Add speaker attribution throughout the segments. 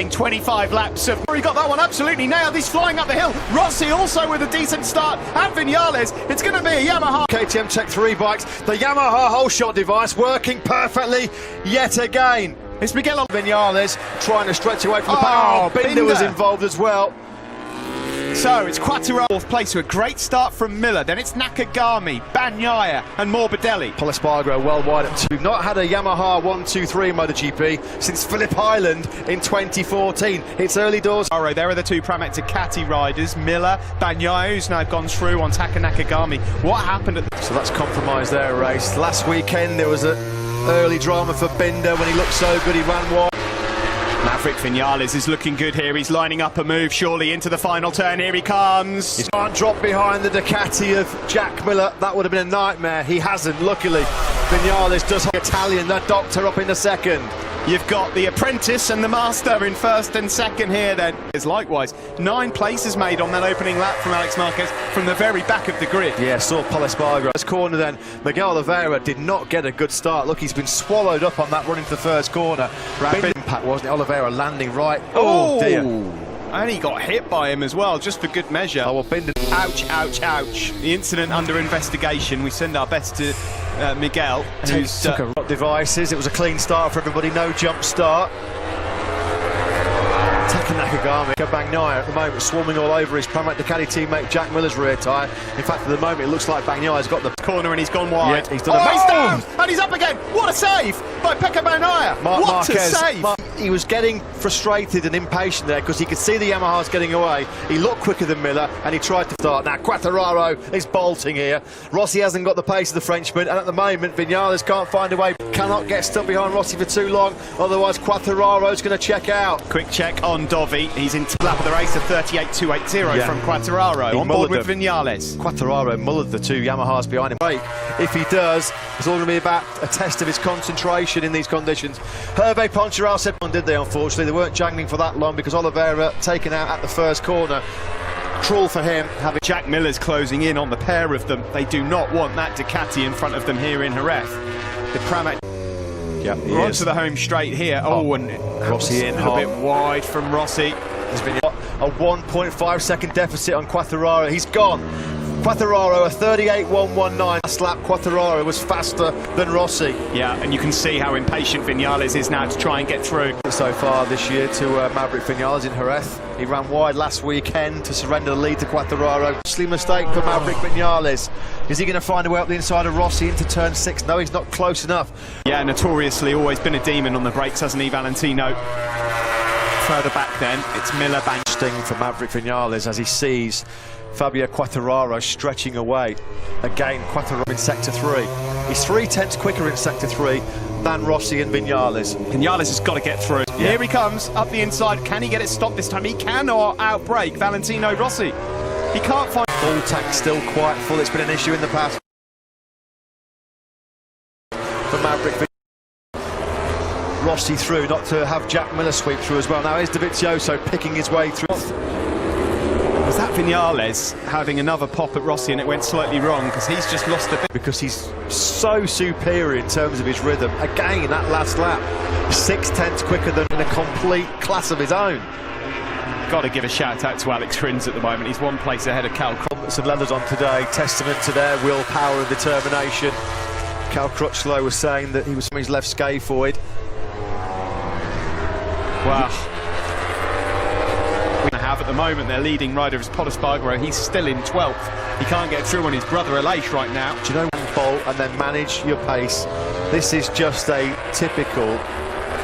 Speaker 1: 25 laps of... He got that one absolutely nailed. He's flying up the hill. Rossi also with a decent start. And Vinales, it's going to be a Yamaha.
Speaker 2: KTM Tech 3 bikes. The Yamaha whole shot device working perfectly yet again.
Speaker 1: It's Miguel
Speaker 2: Vinales trying to stretch away from the pack. Binder was involved as well.
Speaker 1: So it's Quattro fourth place to a great start from Miller. Then it's Nakagami, Bagnaia and Morbidelli.
Speaker 2: Espargaro well wide at 2. We've not had a Yamaha 1-2-3 in MotoGP since Phillip Island in 2014. It's early doors.
Speaker 1: There are the two Pramac Ducati riders, Miller, Bagnaia, who's now gone through on Taka Nakagami. What happened at the...
Speaker 2: So that's compromised their race. Last weekend there was an early drama for Binder when he looked so good he ran wide.
Speaker 1: Maverick Vinales is looking good here. He's lining up a move surely into the final turn. Here he comes.
Speaker 2: He can't drop behind the Ducati of Jack Miller. That would have been a nightmare. He hasn't, luckily. Vinales does Italian, the doctor up in the second.
Speaker 1: You've got the apprentice and the master in first and second here then. Likewise, 9 places made on that opening lap from Alex Marquez from the very back of the grid.
Speaker 2: Yeah, saw Espargaro. This corner then, Miguel Oliveira did not get a good start. Look, he's been swallowed up on that run into the first corner. Rapid impact, wasn't it? Oliveira landing right. Oh dear.
Speaker 1: And he got hit by him as well, just for good measure.
Speaker 2: Oh, well, Binder.
Speaker 1: Ouch, ouch, ouch. The incident under investigation. We send our best to Miguel.
Speaker 2: Who's took a devices. It was a clean start for everybody, no jump start. Taka Nakagami, Bagnaia at the moment swarming all over his Pramac Ducati teammate Jack Miller's rear tyre. In fact, at the moment it looks like Bagnaia's got the
Speaker 1: corner and he's gone wide.
Speaker 2: Yeah, he's done
Speaker 1: he's down and he's up again. What a save by Pecco Bagnaia. What a save.
Speaker 2: He was getting frustrated and impatient there because he could see the Yamahas getting away. He looked quicker than Miller and he tried to start. Now Quartararo is bolting here. Rossi hasn't got the pace of the Frenchman, and at the moment Vinales can't find a way. Cannot get stuck behind Rossi for too long, otherwise Quartararo's going to check out.
Speaker 1: Quick check on Dovi. He's in lap of the race of 38.280 from Quartararo. On board with Vinales.
Speaker 2: Quartararo mullered the two Yamahas behind him. If he does, it's all going to be about a test of his concentration in these conditions. Hervé Poncharal said, did they? Unfortunately, they weren't jangling for that long because Oliveira taken out at the first corner. Cruel for him. Having
Speaker 1: Jack Miller's closing in on the pair of them. They do not want that Ducati in front of them here in Jerez. The Pramac.
Speaker 2: Yeah,
Speaker 1: we're onto the home straight here. And
Speaker 2: Rossi in
Speaker 1: a bit wide from Rossi.
Speaker 2: There's been a 1.5 second deficit on Quartararo. He's gone. Quartararo, a 38.119. Last lap, Quartararo was faster than Rossi.
Speaker 1: Yeah, and you can see how impatient Vinales is now to try and get through.
Speaker 2: So far this year to Maverick Vinales in Jerez. He ran wide last weekend to surrender the lead to Quartararo. Costly mistake for Maverick Vinales. Is he going to find a way up the inside of Rossi into turn 6? No, he's not close enough.
Speaker 1: Yeah, notoriously always been a demon on the brakes, hasn't he, Valentino? Further back then, it's Miller bang.
Speaker 2: Sting for Maverick Vinales as he sees Fabio Quartararo stretching away. Again, Quartararo in sector 3. He's 3/10 quicker in sector 3 than Rossi and Vinales.
Speaker 1: Vinales has got to get through. Yeah. Here he comes, up the inside. Can he get it stopped this time? He cannot outbrake Valentino Rossi. He can't find...
Speaker 2: Full tank still quite full. It's been an issue in the past for Maverick. Rossi through, not to have Jack Miller sweep through as well. Now here's Dovizioso picking his way through.
Speaker 1: Was that Vinales having another pop at Rossi and it went slightly wrong because he's just lost a bit?
Speaker 2: Because he's so superior in terms of his rhythm. Again, that last lap, 6/10 quicker than in a complete class of his own.
Speaker 1: Got to give a shout out to Alex Rins at the moment. He's 1 place ahead of Cal
Speaker 2: Crutchlow. And leathers on today, testament to their willpower and determination. Cal Crutchlow was saying that he was from his left scaphoid.
Speaker 1: Wow. Have at the moment their leading rider is Espargaro. He's still in 12th. He can't get through on his brother Aleix right now.
Speaker 2: Do you know, bolt and then manage your pace? This is just a typical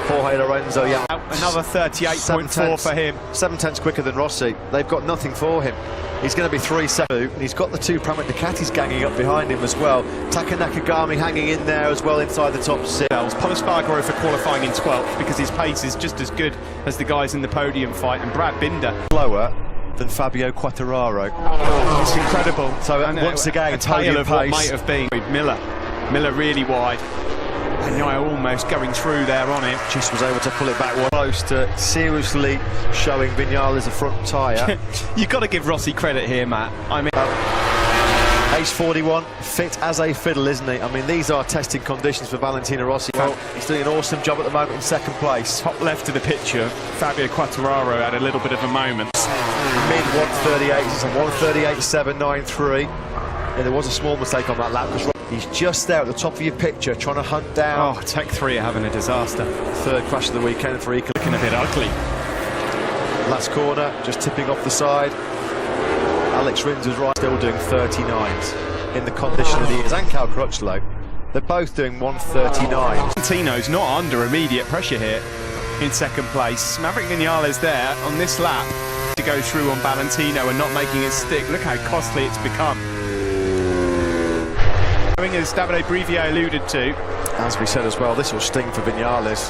Speaker 2: Jorge Lorenzo. Yeah,
Speaker 1: another 38.4 for him.
Speaker 2: 7/10 quicker than Rossi. They've got nothing for him. He's going to be 3.7, and he's got the two Pramac Ducatis ganging up behind him as well. Taka Nakagami hanging in there as well inside the top 6.
Speaker 1: Espargaro for qualifying in 12th because his pace is just as good as the guys in the podium fight, and Brad Binder
Speaker 2: slower than Fabio Quartararo.
Speaker 1: It's incredible.
Speaker 2: So once again,
Speaker 1: a tale of what might have been. Miller really wide. And almost going through there on him.
Speaker 2: Just was able to pull it back close to seriously showing Vinales a front tyre.
Speaker 1: You've got to give Rossi credit here, Matt. I mean,
Speaker 2: Age 41, fit as a fiddle, isn't he? I mean, these are testing conditions for Valentino Well, he's doing an awesome job at the moment in second place.
Speaker 1: Top left of the picture, Fabio Quartararo had a little bit of a moment.
Speaker 2: Mid 138, it's a 138.793. Yeah, there was a small mistake on that lap because he's just there at the top of your picture trying to hunt down.
Speaker 1: Oh, Tech 3 are having a disaster.
Speaker 2: Third crash of the weekend for Eco.
Speaker 1: Looking a bit ugly.
Speaker 2: Last corner, just tipping off the side. Alex Rins was right, still doing 39s in the condition that he is. And Cal Crutchlow, they're both doing 139.
Speaker 1: Valentino's not under immediate pressure here in second place. Maverick Vinales there on this lap to go through on Valentino and not making it stick. Look how costly it's become. As Davide Brivier alluded to.
Speaker 2: As we said as well, this will sting for Vinales,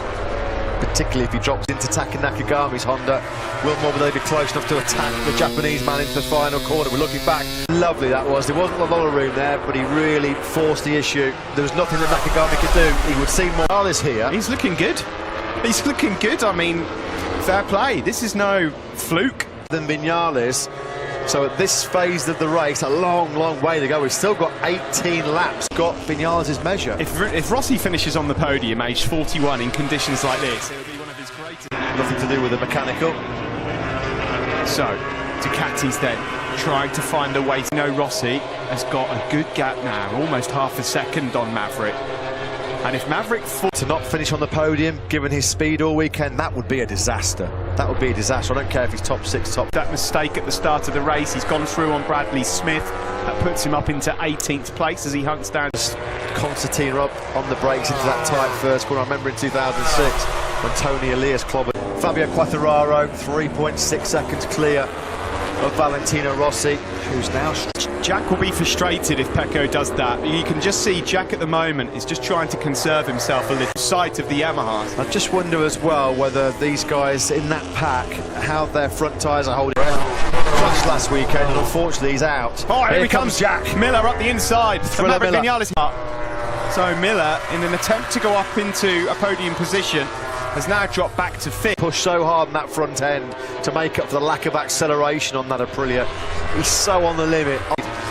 Speaker 2: particularly if he drops into Taka Nakagami's Honda. Will Morbidelli be close enough to attack the Japanese man into the final corner? We're looking back. Lovely that was. There wasn't a lot of room there, but he really forced the issue. There was nothing that Nakagami could do. He would see Morales here.
Speaker 1: He's looking good. He's looking good. I mean, fair play. This is no fluke.
Speaker 2: Than Vinales. So at this phase of the race, a long, long way to go. We've still got 18 laps. Got Vinales' measure.
Speaker 1: If Rossi finishes on the podium, aged 41, in conditions like this, it'll be one of his greatest.
Speaker 2: Nothing to do with the mechanical.
Speaker 1: So, Ducati's then trying to find a way. No, Rossi has got a good gap now, almost half a second on Maverick. And if Maverick
Speaker 2: to not finish on the podium, given his speed all weekend, that would be a disaster. That would be a disaster. I don't care if he's top 6, top...
Speaker 1: That mistake at the start of the race, he's gone through on Bradley Smith. That puts him up into 18th place as he hunts down.
Speaker 2: Constantine up on the brakes into that tight first corner. I remember in 2006 when Tony Elias clobbered. Fabio Quartararo, 3.6 seconds clear of Valentino Rossi, who's now...
Speaker 1: Jack will be frustrated if Pecco does that. You can just see Jack at the moment is just trying to conserve himself a little sight of the Yamahas.
Speaker 2: I just wonder as well whether these guys in that pack, how their front tyres are holding. Crashed last weekend and unfortunately he's out.
Speaker 1: Oh, here comes Jack Miller up the inside.
Speaker 2: Thriller Miller.
Speaker 1: So Miller, in an attempt to go up into a podium position, has now dropped back to 5th.
Speaker 2: Pushed so hard on that front end to make up for the lack of acceleration on that Aprilia. He's so on the limit.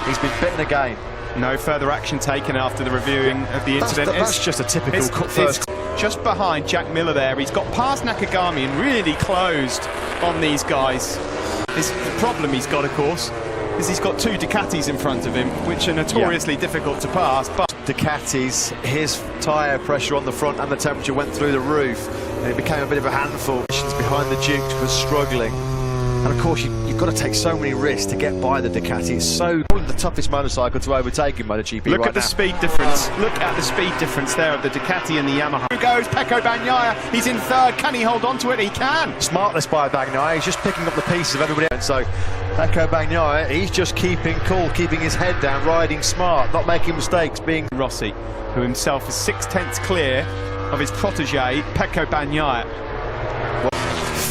Speaker 2: He's been bitten again.
Speaker 1: No further action taken after the reviewing of the incident.
Speaker 2: That's just a typical first.
Speaker 1: Just behind Jack Miller there. He's got past Nakagami and really closed on these guys. The problem he's got, of course, is he's got 2 Ducatis in front of him, which are notoriously difficult to pass. But
Speaker 2: Ducatis, his tyre pressure on the front and the temperature went through the roof, and it became a bit of a handful. Behind the Duke was struggling. And of course, you've got to take so many risks to get by the Ducati. It's so probably the toughest motorcycle to overtake in MotoGP.
Speaker 1: Look at the speed difference. Look at the speed difference there of the Ducati and the Yamaha. Here goes Pecco Bagnaia. He's in 3rd. Can he hold on to it? He can.
Speaker 2: Smartless by Bagnaia. He's just picking up the pieces of everybody else. So Pecco Bagnaia, he's just keeping cool, keeping his head down, riding smart, not making mistakes. Being
Speaker 1: Rossi, who himself is 6/10 clear of his protege Pecco Bagnaia.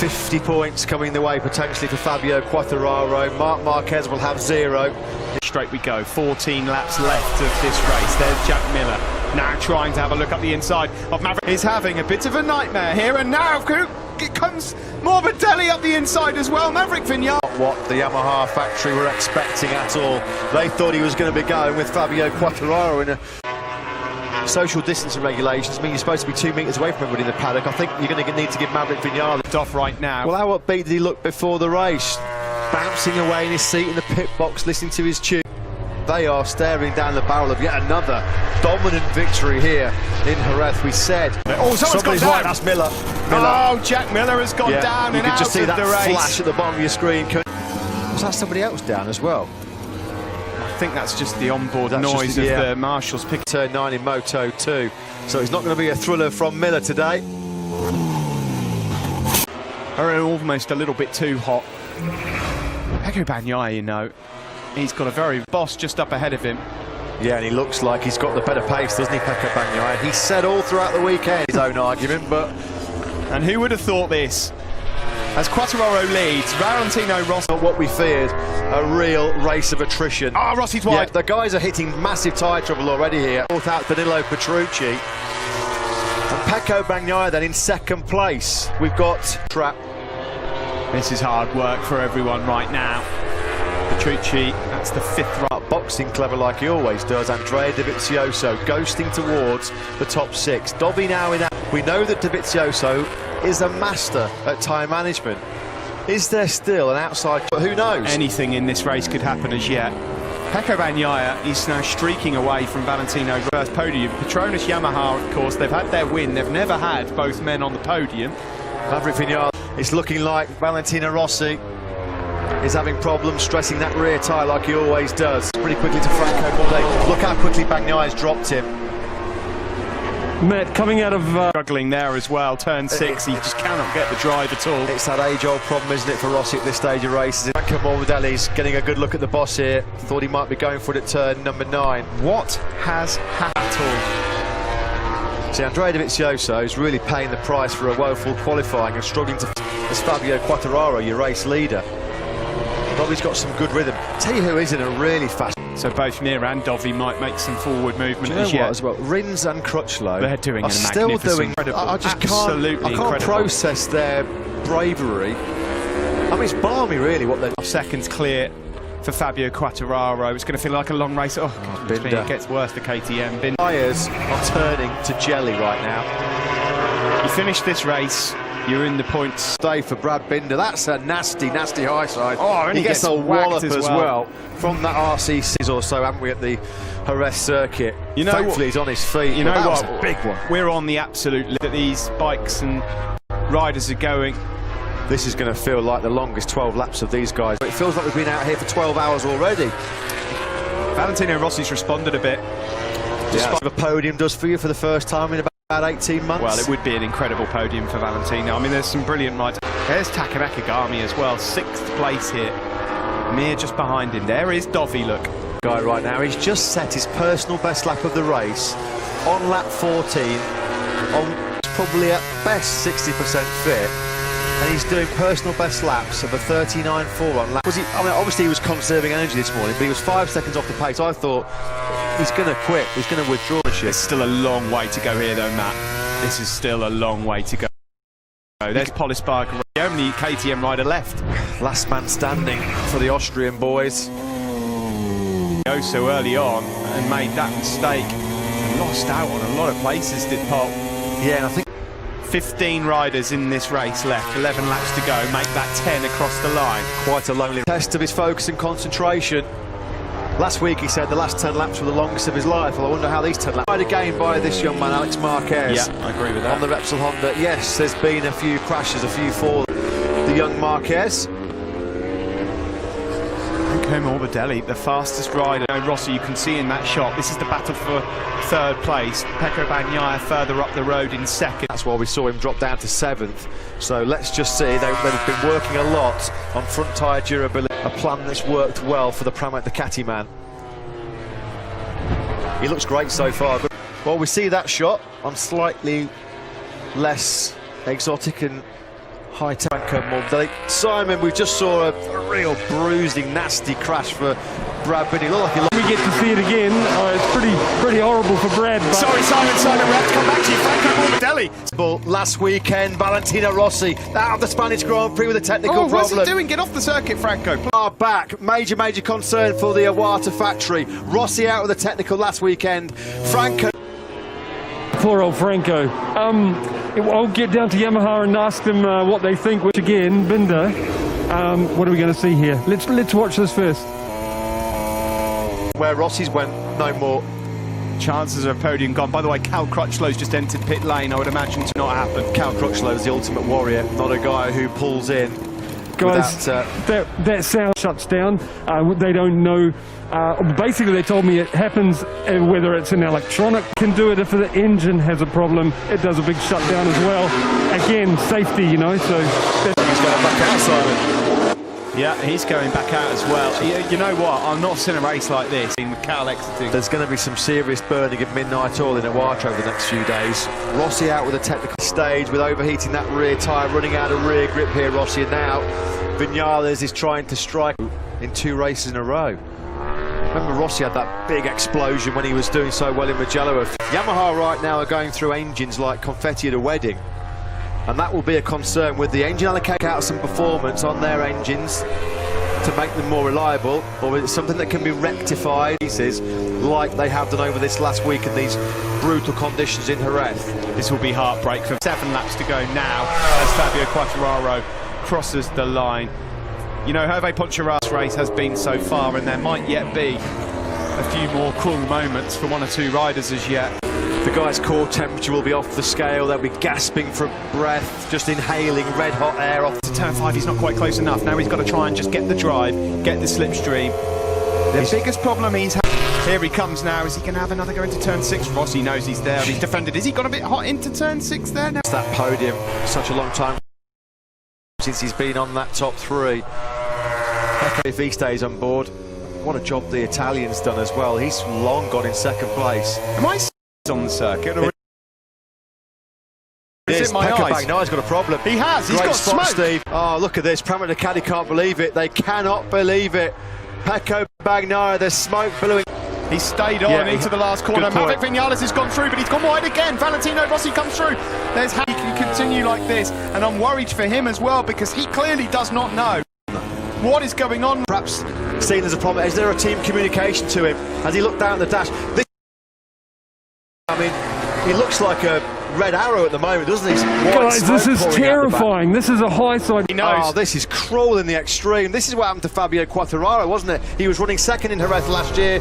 Speaker 2: 50 points coming the way potentially for Fabio Quartararo. Marc Marquez will have 0.
Speaker 1: Straight we go, 14 laps left of this race. There's Jack Miller now trying to have a look up the inside of Maverick. He's having a bit of a nightmare here, and now it comes Morbidelli up the inside as well. Maverick Vinales.
Speaker 2: What the Yamaha factory were expecting at all. They thought he was going to be going with Fabio Quartararo in a... Social distancing regulations mean you're supposed to be 2 metres away from everybody in the paddock. I think you're going to need to give Maverick Vinales
Speaker 1: off right now.
Speaker 2: Well, how upbeat did he look before the race? Bouncing away in his seat in the pit box, listening to his tune. They are staring down the barrel of yet another dominant victory here in Jerez. We said,
Speaker 1: oh, somebody's right.
Speaker 2: That's Miller.
Speaker 1: Oh, Jack Miller has gone down and out of the race. You could just see that
Speaker 2: flash at the bottom of your screen. Was that somebody else down as well?
Speaker 1: I think that's just the onboard noise of the marshals.
Speaker 2: Turn 9 in Moto 2, so it's not going to be a thriller from Miller today.
Speaker 1: Almost a little bit too hot. Pecco Bagnaia, you know, he's got a very boss just up ahead of him.
Speaker 2: Yeah, and he looks like he's got the better pace, doesn't he, Pecco Bagnaia? He said all throughout the weekend his own argument, but...
Speaker 1: And who would have thought this? As Quartararo leads, Valentino Rossi...
Speaker 2: What we feared, a real race of attrition.
Speaker 1: Ah, Rossi's wide.
Speaker 2: Yeah, the guys are hitting massive tyre trouble already here. Fourth out Danilo Petrucci. And Pecco Bagnaia then in 2nd place. We've got trap.
Speaker 1: This is hard work for everyone right now. Petrucci, that's the 5th right.
Speaker 2: Box boxing clever like he always does. Andrea Dovizioso ghosting towards the top 6. Dovi now in. We know that Dovizioso is a master at time management. Is there still an outside? But who knows?
Speaker 1: Anything in this race could happen as yet. Pecco Bagnaia is now streaking away from Valentino first podium. Petronas Yamaha, of course, they've had their win. They've never had both men on the podium.
Speaker 2: Maverick Vinales, it's looking like ValentinoRossi is having problems stressing that rear tyre like he always does. Pretty quickly to Franco Morbidelli. Look how quickly Bagnaia's dropped him.
Speaker 3: Matt, coming out of...
Speaker 1: Struggling there as well, turn 6, he just cannot get the drive at all.
Speaker 2: It's that age-old problem, isn't it, for Rossi at this stage of races. Franco Morbidelli's getting a good look at the boss here. Thought he might be going for it at turn number 9.
Speaker 1: What has happened at all?
Speaker 2: See, Andrea Dovizioso is really paying the price for a woeful qualifying and struggling to... As Fabio Quartararo, your race leader. Dovi's got some good rhythm. Tell you who is in a really fast...
Speaker 1: So both Mir and Dovi might make some forward movement.
Speaker 2: Do you know what as well? Rins and Crutchlow
Speaker 1: they're doing
Speaker 2: are still doing.
Speaker 1: I
Speaker 2: just
Speaker 1: can't
Speaker 2: process their bravery. I mean, it's balmy, really. What they're
Speaker 1: seconds clear for Fabio Quartararo. It's going to feel like a long race. Oh, God, it gets worse for KTM.
Speaker 2: Tyres are turning to jelly right now.
Speaker 1: You finish this race, you're in the points.
Speaker 2: Stay for Brad Binder. That's a nasty, nasty high side.
Speaker 1: Oh, and
Speaker 2: he gets a wallop as well from that RCC or so, haven't we, at the Jerez circuit?
Speaker 1: You know,
Speaker 2: thankfully he's on his feet.
Speaker 1: You know
Speaker 2: that
Speaker 1: what?
Speaker 2: Was a big one.
Speaker 1: We're on the absolute that these bikes and riders are going.
Speaker 2: This is going to feel like the longest 12 laps of these guys. It feels like we've been out here for 12 hours already.
Speaker 1: Valentino Rossi's responded a bit.
Speaker 2: Despite the podium does for you for the first time in about 18 months.
Speaker 1: Well, it would be an incredible podium for Valentino. I mean, there's some brilliant riders. There's Taka Nakagami as well, 6th place here. Mir just behind him. There is Dovi, look.
Speaker 2: Guy right now, he's just set his personal best lap of the race on lap 14, on probably at best 60% fit, and he's doing personal best laps of a 39.4 on lap. I mean, obviously he was conserving energy this morning, but he was 5 seconds off the pace. I thought he's going to quit, he's going to withdraw.
Speaker 1: There's still a long way to go here, though, Matt. This is still a long way to go. There's Polispark, the only KTM rider left.
Speaker 2: Last man standing for the Austrian boys.
Speaker 1: Go so early on and made that mistake and lost out on a lot of places, did Pol.
Speaker 2: Yeah, and I think
Speaker 1: 15 riders in this race left, 11 laps to go, make that 10 across the line.
Speaker 2: Quite a lonely test of his focus and concentration. Last week he said the last 10 laps were the longest of his life. Well, I wonder how these 10 laps... Tried again by this young man, Alex Marquez.
Speaker 1: Yeah, I agree with that.
Speaker 2: On the Repsol Honda. Yes, there's been a few crashes, a few for the young Marquez.
Speaker 1: Franco Morbidelli, the fastest rider. Rossi, you can see in that shot, this is the battle for 3rd place. Pecco Bagnaia further up the road in 2nd.
Speaker 2: That's why we saw him drop down to 7th. So let's just see, they've been working a lot on front tyre durability. A plan that's worked well for the Pramac Ducati man. He looks great so far. Well, we see that shot on slightly less exotic and high-tech Morbidelli. Simon, we just saw a real bruising, nasty crash for Brad Binder. Looked like
Speaker 3: we get to see it again. It's pretty horrible for Brad. But
Speaker 1: Sorry, Simon, we have to come back to you. Franco Morbidelli.
Speaker 2: Last weekend, ValentinoRossi out of the Spanish Grand Prix with a technical problem.
Speaker 1: What's he doing? Get off the circuit, Franco.
Speaker 2: Back. Major concern for the Iwata factory. Rossi out with a technical last weekend. Franco.
Speaker 3: Poor old Franco. I'll get down to Yamaha and ask them what they think. Which again, Binder. What are we going to see here? Let's watch this first.
Speaker 2: Where Rossi's went, no more.
Speaker 1: Chances of a podium gone. By the way, Cal Crutchlow's just entered pit lane. I would imagine to not happen.
Speaker 2: Cal Crutchlow's the ultimate warrior, not a guy who pulls in.
Speaker 3: Guys, that sound shuts down. They don't know. Basically, they told me it happens whether it's an electronic can do it. If the engine has a problem, it does a big shutdown as well. Again, safety, you know. So
Speaker 2: he's going back out, Simon.
Speaker 1: Yeah, he's going back out as well. You know what? I'm not seeing a race like this in Cal exiting.
Speaker 2: There's going to be some serious burning of midnight oil in Iwata over the next few days. Rossi out with a technical stage with overheating that rear tyre, running out of rear grip here, Rossi. And now Vinales is trying to strike in 2 races in a row. Remember, Rossi had that big explosion when he was doing so well in Mugello. Yamaha right now are going through engines like confetti at a wedding. And that will be a concern with the engine allocating out some performance on their engines. to make them more reliable, or is it something that can be rectified like they have done over this last week in these brutal conditions in Jerez?
Speaker 1: This will be heartbreak for 7 laps to go now as Fabio Quartararo crosses the line. You know, Hervé Ponchara's race has been so far, and there might yet be a few more cool moments for 1 or 2 riders as yet.
Speaker 2: The guy's core temperature will be off the scale. They'll be gasping for breath, just inhaling red hot air off.
Speaker 1: To turn 5, he's not quite close enough. Now he's got to try and just get the drive, get the slipstream. The biggest problem he's had. Here he comes now. Is he going to have another go into turn 6? Rossi knows he's there. He's defended. Is he got a bit hot into turn 6 there now?
Speaker 2: It's that podium. Such a long time since he's been on that top 3. If he stays on board, what a job the Italian's done as well. He's long gone in 2nd place.
Speaker 1: Am I on the circuit? Or is it my
Speaker 2: Pecco
Speaker 1: eyes?
Speaker 2: Bagnaia's got a problem.
Speaker 1: He has. He's
Speaker 2: Great
Speaker 1: got
Speaker 2: spot,
Speaker 1: smoke.
Speaker 2: Steve. Oh, look at this. Pramit Ducati can't believe it. They cannot believe it. Pecco Bagnaia, there's smoke billowing.
Speaker 1: He stayed on into the last corner. Maverick Vinales has gone through, but he's gone wide again. Valentino Rossi comes through. There's how he can continue like this, and I'm worried for him as well because he clearly does not know what is going on.
Speaker 2: Perhaps seen as a problem. Is there a team communication to him? Has he looked down the dash? I mean, he looks like a red arrow at the moment, doesn't he?
Speaker 3: Guys, this is terrifying. This is a high side.
Speaker 1: He knows.
Speaker 2: Oh, this is cruel in the extreme. This is what happened to Fabio Quartararo, wasn't it? He was running 2nd in Jerez last year.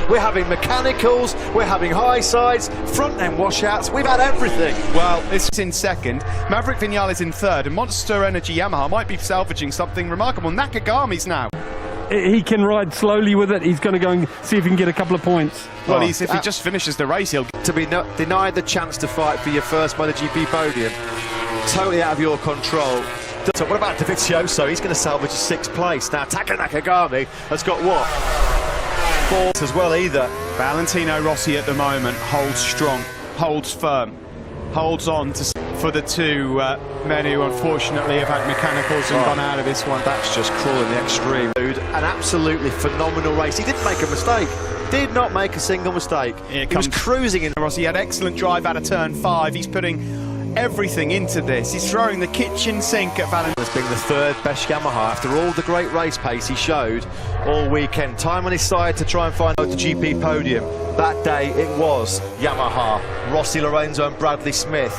Speaker 2: We're having mechanicals, we're having high sides, front end washouts. We've had everything.
Speaker 1: Well, this is in 2nd. Maverick Vinales in 3rd, and Monster Energy Yamaha might be salvaging something remarkable. Nakagami's now.
Speaker 3: He can ride slowly with it. He's going to go and see if he can get a couple of points.
Speaker 1: Well, if he just finishes the race, he'll
Speaker 2: to be denied the chance to fight for your first MotoGP podium. Totally out of your control. So what about Dovizioso? He's going to salvage a 6th place. Now, Taka Nakagami has got what? 4th as well either.
Speaker 1: Valentino Rossi at the moment holds strong, holds firm, holds on for the 2 men who unfortunately have had mechanicals and gone out of this one.
Speaker 2: That's just cruel in the extreme. An absolutely phenomenal race. He didn't make a mistake. Did not make a single mistake. He was cruising in.
Speaker 1: Rossi had excellent drive out of turn 5. He's putting everything into this. He's throwing the kitchen sink at Valentino.
Speaker 2: As being the 3rd best Yamaha after all the great race pace he showed all weekend. Time on his side to try and find out the GP podium. That day it was Yamaha, Rossi, Lorenzo and Bradley Smith.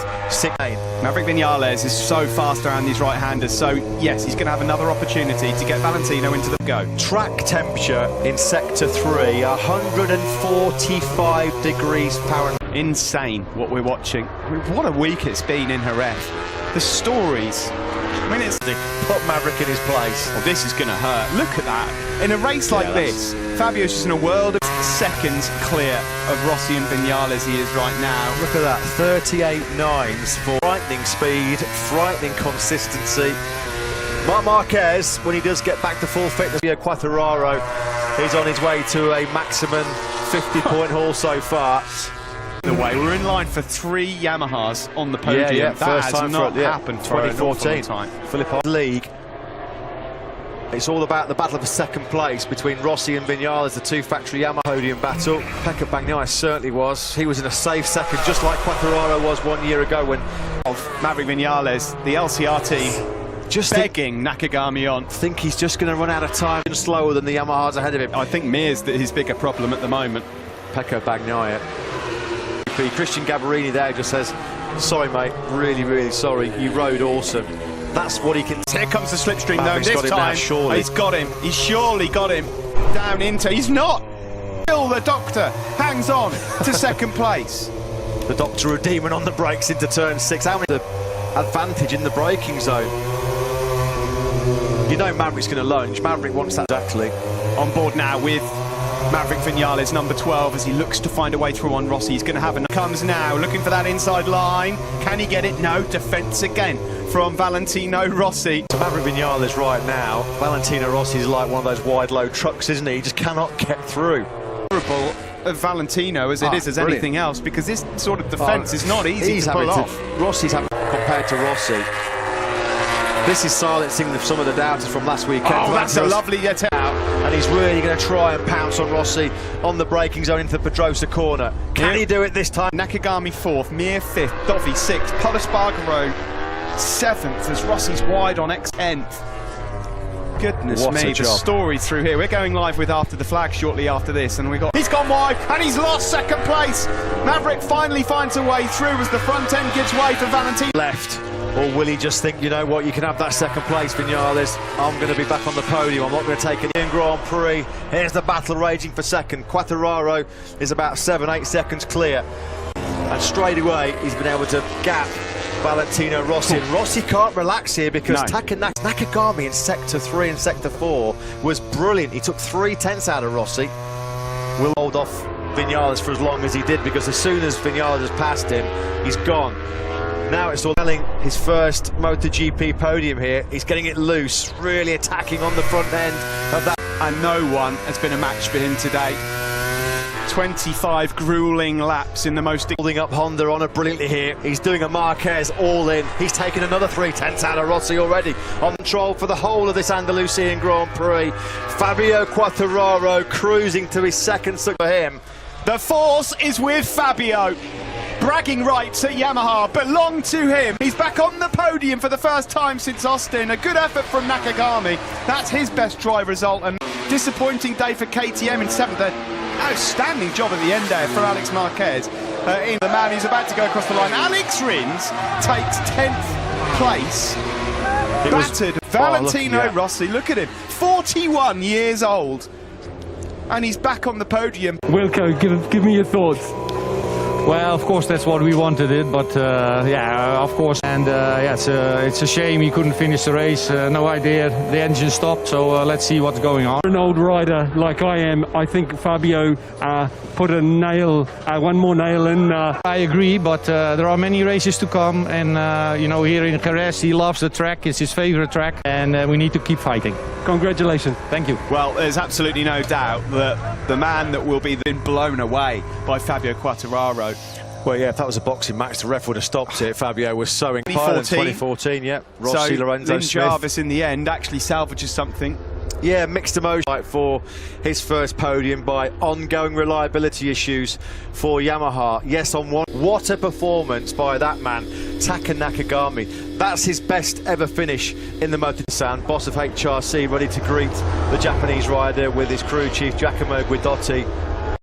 Speaker 1: Maverick Vinales is so fast around these right-handers, so yes, he's going to have another opportunity to get Valentino into the go.
Speaker 2: Track temperature in Sector 3, 145 degrees Fahrenheit.
Speaker 1: Insane what we're watching. I mean, what a week it's been in Jerez. The stories. I mean, it's
Speaker 2: put Maverick in his place.
Speaker 1: Well, this is going to hurt. Look at that. In a race like this, Fabio's just in a world of seconds clear of Rossi and Vinales he is right now.
Speaker 2: Look at that, 38 nines for frightening speed, frightening consistency. Marc Marquez, when he does get back to full fitness, Quartararo is on his way to a maximum 50-point haul so far.
Speaker 1: The way we're in line for 3 Yamahas on the podium.
Speaker 2: That
Speaker 1: has not happened for
Speaker 2: 2014 Philip League. It's all about the battle for 2nd place between Rossi and Vinales, the 2 factory Yamaha podium battle. Pecco Bagnaia certainly was. He was in a safe 2nd, just like Quartararo was 1 year ago when
Speaker 1: of Maverick Vinales, the LCR team, just begging Nakagami on.
Speaker 2: I think he's just going to run out of time and slower than the Yamahas ahead of him.
Speaker 1: I think Mir's his bigger problem at the moment.
Speaker 2: Pecco Bagnaia. Christian Gabarini there just says, sorry mate, really, really sorry, you rode awesome. That's what he can.
Speaker 1: Here comes the slipstream though,
Speaker 2: this time
Speaker 1: now,
Speaker 2: surely.
Speaker 1: He's got him, he's surely got him down into, he's not! Still the doctor hangs on to 2nd place.
Speaker 2: The doctor a demon on the brakes into turn 6, how many the advantage in the braking zone? You know Maverick's going to lunge, Maverick wants that exactly.
Speaker 1: On board now with Maverick Vinales, number 12, as he looks to find a way through on Rossi. He's going to have a comes now, looking for that inside line. Can he get it? No. Defence again from Valentino Rossi.
Speaker 2: So Maverick Vinales right now, Valentino Rossi is like one of those wide load trucks, isn't he? He just cannot get through.
Speaker 1: Of Valentino as it is as
Speaker 2: brilliant.
Speaker 1: Anything else, because this sort of defence is not easy to pull off.
Speaker 2: Rossi's having compared to Rossi. This is silencing some of the doubters from last weekend.
Speaker 1: Oh, that's a lovely out.
Speaker 2: And he's really going to try and pounce on Rossi on the braking zone into the Pedrosa corner. Can he do it this time?
Speaker 1: Nakagami 4th, Mir 5th, Dovi 6th, Polispargaro 7th as Rossi's wide on X10th. Goodness
Speaker 2: What
Speaker 1: me,
Speaker 2: a
Speaker 1: the
Speaker 2: job.
Speaker 1: story through here. We're going live with After the Flag shortly after this, and he's gone wide, and he's lost second place. Maverick finally finds a way through as the front end gives way for Valentino.
Speaker 2: Left. Or will he just think, you know what, you can have that second place, Vinales. I'm going to be back on the podium. I'm not going to take an Grand Prix. Here's the battle raging for second. Quartararo is about 7-8 seconds clear. And straight away, he's been able to gap Valentino Rossi. And Rossi can't relax here because Nakagami in Sector 3 and Sector 4 was brilliant. He took 3/10 out of Rossi. Will hold off Vinales for as long as he did, because as soon as Vinales has passed him, he's gone. Now it's all telling his first MotoGP podium here. He's getting it loose, really attacking on the front end of that.
Speaker 1: And no one has been a match for him today. 25 grueling laps in the most...
Speaker 2: Holding up Honda on it brilliantly here. He's doing a Marquez all in. He's taken another 3/10 out of Rossi already. On control for the whole of this Andalusian Grand Prix. Fabio Quartararo cruising to his second for him.
Speaker 1: The force is with Fabio. Bragging rights at Yamaha belong to him. He's back on the podium for the first time since Austin. A good effort from Nakagami. That's his best drive result. And disappointing day for KTM in 7th. Outstanding job at the end there for Alex Marquez. In the man who's about to go across the line. Alex Rins takes 10th place. Battered Valentino Rossi. Look at him. 41 years old. And he's back on the podium.
Speaker 3: Wilco, give me your thoughts.
Speaker 4: Well, of course, that's what we wanted it, but yeah, of course. And yeah, it's a shame he couldn't finish the race. No idea, the engine stopped, so let's see what's going on.
Speaker 3: An old rider like I am, I think Fabio put a nail, one more nail in.
Speaker 4: I agree, but there are many races to come, and you know, here in Jerez, he loves the track. It's his favorite track, and we need to keep fighting.
Speaker 3: Congratulations.
Speaker 4: Thank you.
Speaker 1: Well, there's absolutely no doubt that the man that will be then blown away by Fabio Quartararo.
Speaker 2: Well, yeah, if that was a boxing match, the ref would have stopped it. Fabio was so inspired. 2014, yeah. Rossi,
Speaker 1: So
Speaker 2: Lorenzo
Speaker 1: Lynn
Speaker 2: Smith.
Speaker 1: Jarvis in the end actually salvages something.
Speaker 2: Yeah, mixed emotion for his first podium by ongoing reliability issues for Yamaha. Yes, on one. What a performance by that man, Taka Nakagami. That's his best ever finish in the MotoGP. Boss of HRC ready to greet the Japanese rider with his crew chief Giacomo Guidotti.